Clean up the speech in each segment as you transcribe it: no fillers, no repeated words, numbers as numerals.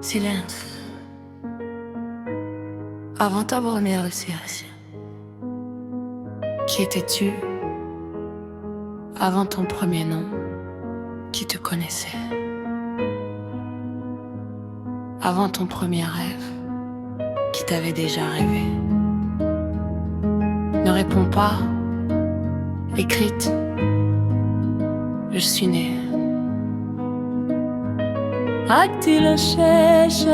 Silence. Avant ta première respiration, qui étais-tu? Avant ton premier nom, qui te connaissait? Avant ton premier rêve, qui t'avait déjà rêvé? Ne réponds pas. Écrite, je suis née. A-t-il cherche,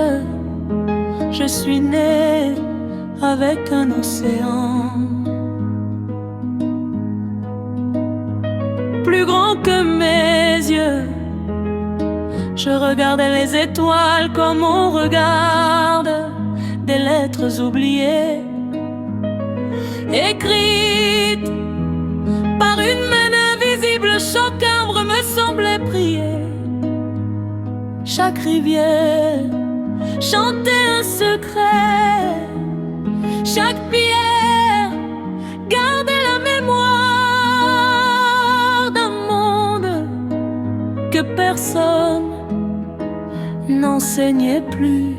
je suis née avec un océan plus grand que mes yeux. Je regardais les étoiles comme on regarde des lettres oubliées, écrites par une main invisible. Chaque arbre me semblait prier, chaque rivière chantait un secret, chaque pierre gardait la mémoire d'un monde que personne n'enseignait plus,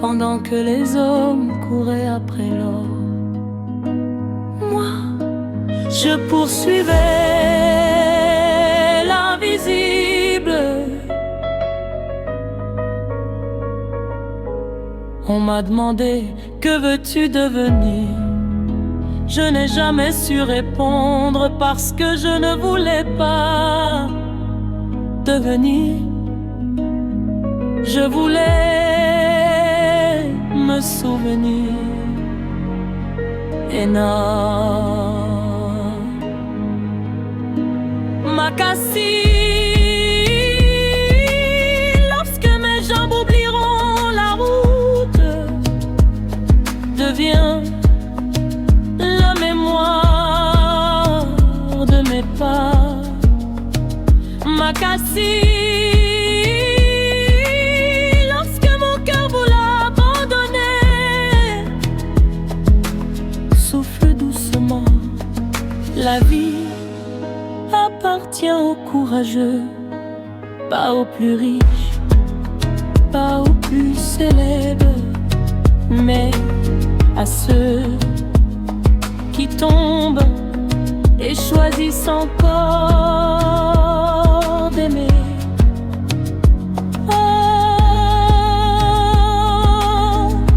pendant que les hommes couraient après l'or. Moi, je poursuivais l'invisible. On m'a demandé: que veux-tu devenir? Je n'ai jamais su répondre, parce que je ne voulais pas devenir. Je voulais me souvenir. Et non, Makassi. Lorsque mes jambes oublieront la route, devient la mémoire de mes pas. Makassi. Lorsque mon cœur vous l'a abandonné, souffle doucement. La vie appartient aux courageux, pas aux plus riches, pas aux plus célèbres, mais à ceux qui tombent et choisissent encore d'aimer. Oh,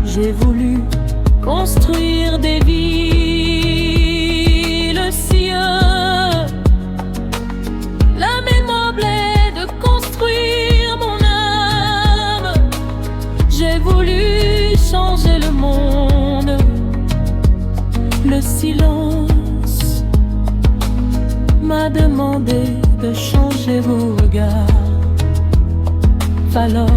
j'ai voulu construire des villes si heureuses. La mémoire blée de construire mon âme. J'ai voulu changer le monde. Le silence m'a demandé de changer vos regards. Alors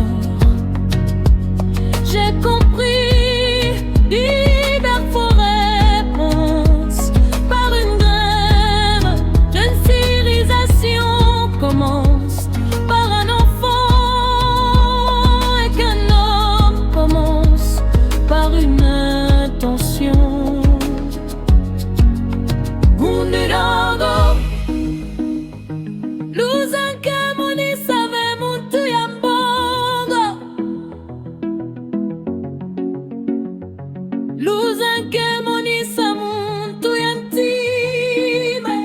j'ai compris, l'hiver faut réponse par une grève. Jeune civilisation commence par un enfant, et qu'un homme commence par une intention. Unirago Luzanke moni save muntu yambongo. Luzanke moni sa muntu yantime.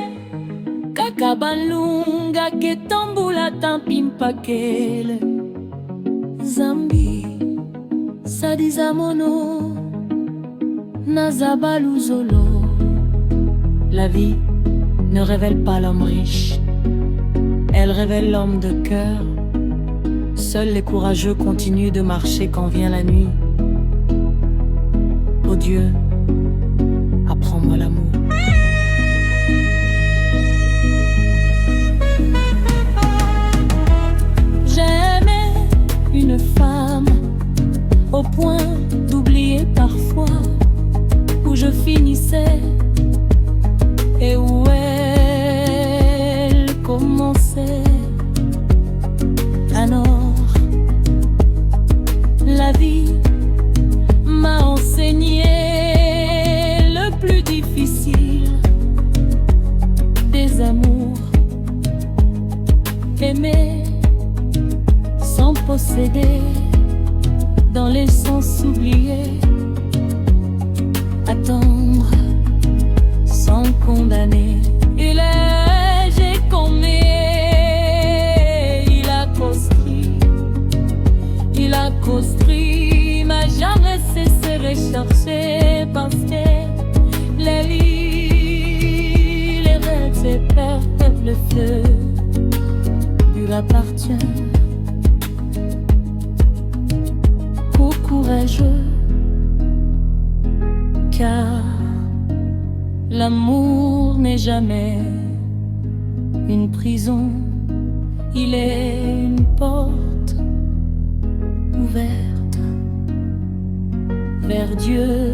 Kakabalunga ke tambula tampimpakele. Zambi sadizamono nazabaluzolo. La vie ne révèle pas l'homme riche, elle révèle l'homme de cœur. Seuls les courageux continuent de marcher quand vient la nuit. Oh Dieu, apprends-moi l'amour. J'aimais une femme au point d'oublier parfois où je finissais et où elle commençait. Alors, la vie m'a enseigné le plus difficile des amours. Aimer sans posséder dans les sens oubliés, attendre sans condamner. Il est, j'ai commis, il a construit, m'a jamais cessé de chercher, penser les lits, les rêves, ses peurs, le feu lui appartient. Au courageux, car l'amour n'est jamais une prison, il est une porte ouverte vers Dieu.